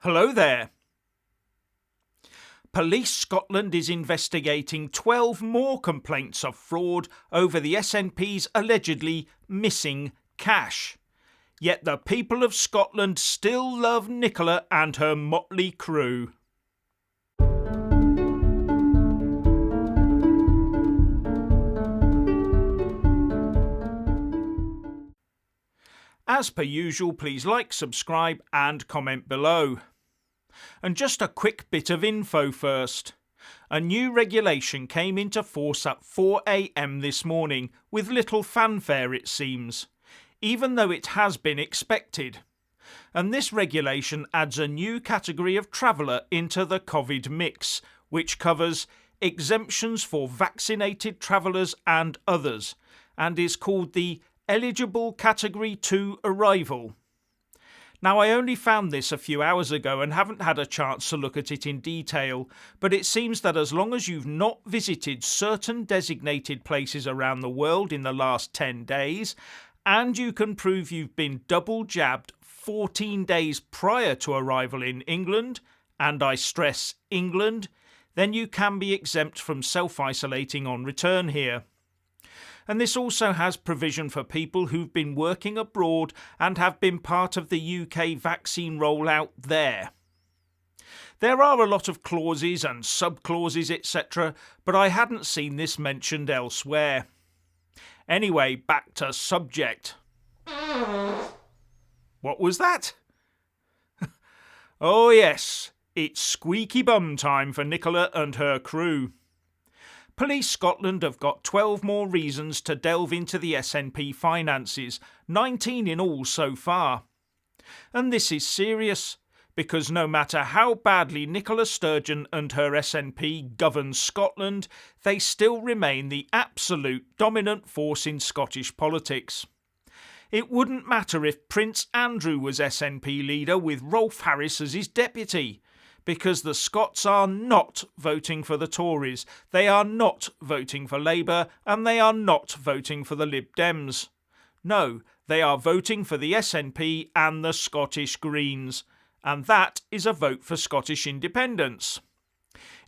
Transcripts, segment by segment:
Hello there. Police Scotland is investigating 12 more complaints of fraud over the SNP's allegedly missing cash. Yet the people of Scotland still love Nicola and her motley crew. As per usual, please like, subscribe and comment below. And just a quick bit of info first. A new regulation came into force at 4 AM this morning, with little fanfare it seems, even though it has been expected. And this regulation adds a new category of traveller into the COVID mix, which covers exemptions for vaccinated travellers and others, and is called the Eligible Category 2 Arrival. Now, I only found this a few hours ago and haven't had a chance to look at it in detail, but it seems that as long as you've not visited certain designated places around the world in the last 10 days, and you can prove you've been double jabbed 14 days prior to arrival in England, and I stress England, then you can be exempt from self-isolating on return here. And this also has provision for people who've been working abroad and have been part of the UK vaccine rollout there. There are a lot of clauses and sub-clauses, etc., but I hadn't seen this mentioned elsewhere. Anyway, back to subject. What was that? Oh yes, it's squeaky bum time for Nicola and her crew. Police Scotland have got 12 more reasons to delve into the SNP finances, 19 in all so far. And this is serious, because no matter how badly Nicola Sturgeon and her SNP govern Scotland, they still remain the absolute dominant force in Scottish politics. It wouldn't matter if Prince Andrew was SNP leader with Rolf Harris as his deputy, because the Scots are not voting for the Tories, they are not voting for Labour, and they are not voting for the Lib Dems. No, they are voting for the SNP and the Scottish Greens, and that is a vote for Scottish independence.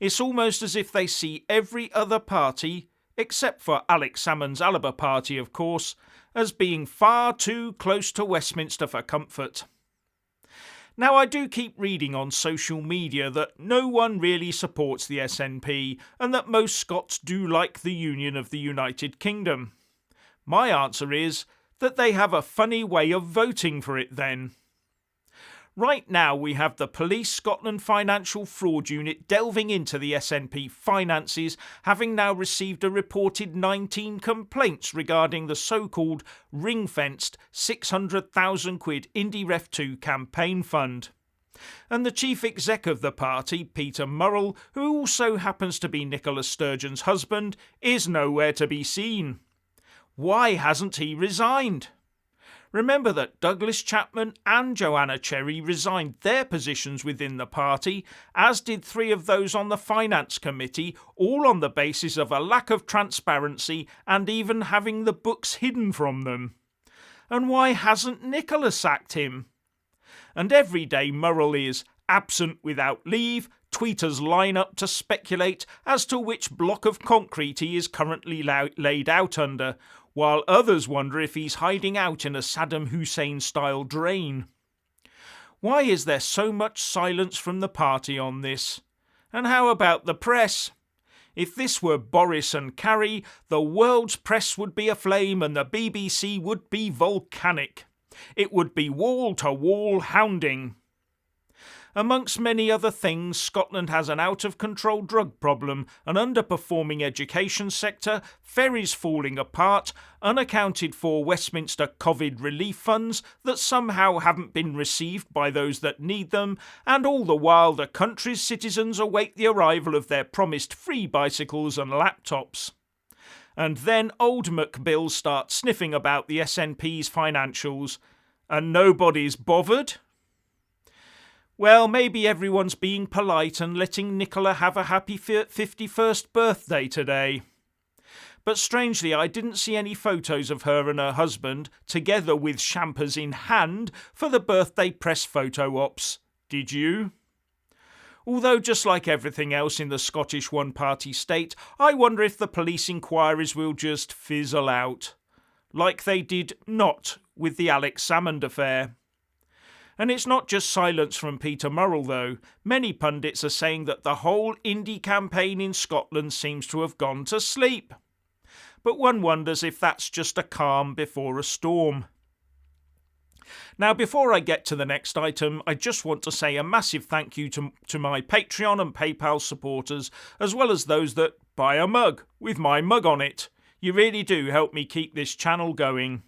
It's almost as if they see every other party, except for Alex Salmond's Alba party of course, as being far too close to Westminster for comfort. Now, I do keep reading on social media that no one really supports the SNP and that most Scots do like the Union of the United Kingdom. My answer is that they have a funny way of voting for it then. Right now we have the Police Scotland Financial Fraud Unit delving into the SNP finances, having now received a reported 19 complaints regarding the so-called ring-fenced £600,000 IndyRef2 campaign fund. And the chief exec of the party, Peter Murrell, who also happens to be Nicola Sturgeon's husband, is nowhere to be seen. Why hasn't he resigned? Remember that Douglas Chapman and Joanna Cherry resigned their positions within the party, as did 3 of those on the Finance Committee, all on the basis of a lack of transparency and even having the books hidden from them. And why hasn't Nicola sacked him? And every day Murrell is absent without leave, tweeters line up to speculate as to which block of concrete he is currently laid out under, while others wonder if he's hiding out in a Saddam Hussein-style drain. Why is there so much silence from the party on this? And how about the press? If this were Boris and Carrie, the world's press would be aflame and the BBC would be volcanic. It would be wall-to-wall hounding. Amongst many other things, Scotland has an out-of-control drug problem, an underperforming education sector, ferries falling apart, unaccounted for Westminster COVID relief funds that somehow haven't been received by those that need them, and all the while the country's citizens await the arrival of their promised free bicycles and laptops. And then old McBill starts sniffing about the SNP's financials, and nobody's bothered? Well, maybe everyone's being polite and letting Nicola have a happy 51st birthday today. But strangely, I didn't see any photos of her and her husband, together with champers in hand, for the birthday press photo ops. Did you? Although, just like everything else in the Scottish one-party state, I wonder if the police inquiries will just fizzle out, like they did not with the Alex Salmond affair. And it's not just silence from Peter Murrell, though. Many pundits are saying that the whole Indie campaign in Scotland seems to have gone to sleep. But one wonders if that's just a calm before a storm. Now, before I get to the next item, I just want to say a massive thank you to my Patreon and PayPal supporters, as well as those that buy a mug with my mug on it. You really do help me keep this channel going.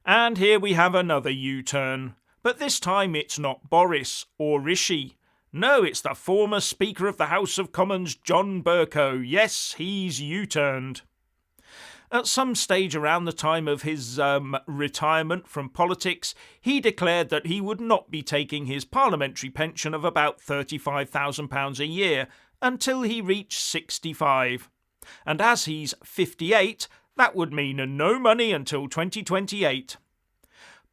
And here we have another U-turn, but this time it's not Boris or Rishi. No, it's the former Speaker of the House of Commons, John Bercow. Yes, he's U-turned. At some stage around the time of his retirement from politics, he declared that he would not be taking his parliamentary pension of about £35,000 a year until he reached 65. And as he's 58, that would mean no money until 2028.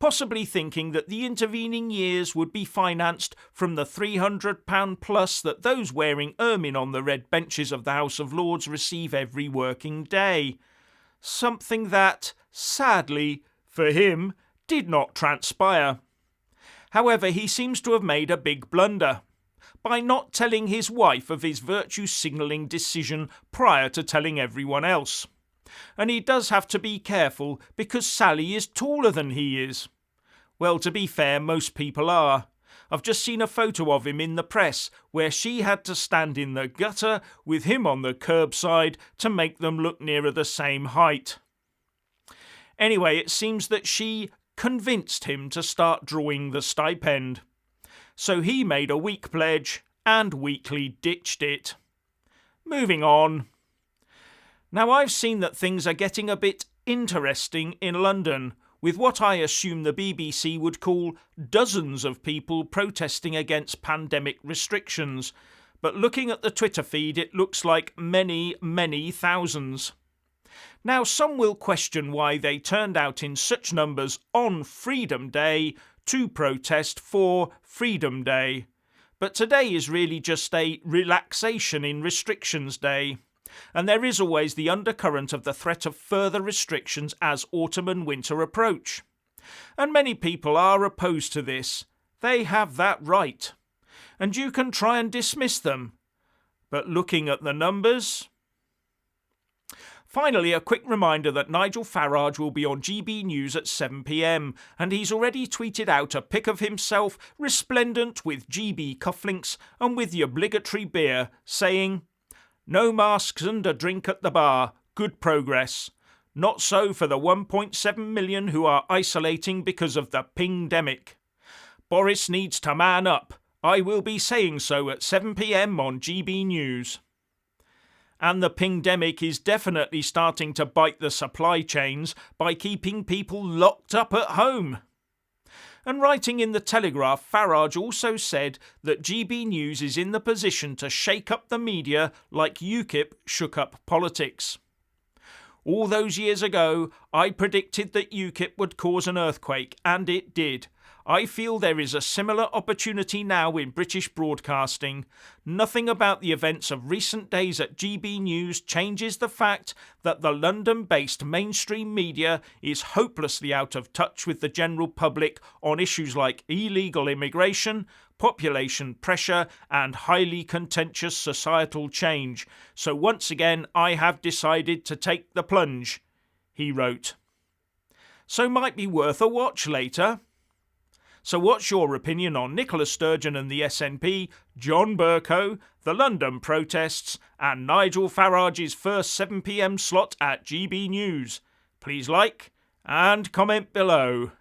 Possibly thinking that the intervening years would be financed from the £300 plus that those wearing ermine on the red benches of the House of Lords receive every working day. Something that, sadly, for him, did not transpire. However, he seems to have made a big blunder by not telling his wife of his virtue signalling decision prior to telling everyone else. And he does have to be careful because Sally is taller than he is. Well, to be fair, most people are. I've just seen a photo of him in the press where she had to stand in the gutter with him on the curbside to make them look nearer the same height. Anyway, it seems that she convinced him to start drawing the stipend. So he made a weak pledge and weakly ditched it. Moving on. Now, I've seen that things are getting a bit interesting in London, with what I assume the BBC would call dozens of people protesting against pandemic restrictions. But looking at the Twitter feed, it looks like many, many thousands. Now, some will question why they turned out in such numbers on Freedom Day to protest for Freedom Day. But today is really just a relaxation in restrictions day. And there is always the undercurrent of the threat of further restrictions as autumn and winter approach. And many people are opposed to this. They have that right. And you can try and dismiss them. But looking at the numbers... Finally, a quick reminder that Nigel Farage will be on GB News at 7 p.m, and he's already tweeted out a pic of himself resplendent with GB cufflinks and with the obligatory beer, saying, "No masks and a drink at the bar. Good progress. Not so for the 1.7 million who are isolating because of the pingdemic. Boris needs to man up. I will be saying so at 7 p.m. on GB News." And the pingdemic is definitely starting to bite the supply chains by keeping people locked up at home. And writing in the Telegraph, Farage also said that GB News is in the position to shake up the media like UKIP shook up politics. All those years ago, I predicted that UKIP would cause an earthquake, and it did. I feel there is a similar opportunity now in British broadcasting. Nothing about the events of recent days at GB News changes the fact that the London-based mainstream media is hopelessly out of touch with the general public on issues like illegal immigration, population pressure, and highly contentious societal change. So once again, I have decided to take the plunge, he wrote. So might be worth a watch later. So what's your opinion on Nicola Sturgeon and the SNP, John Bercow, the London protests, and Nigel Farage's first 7 p.m. slot at GB News? Please like and comment below.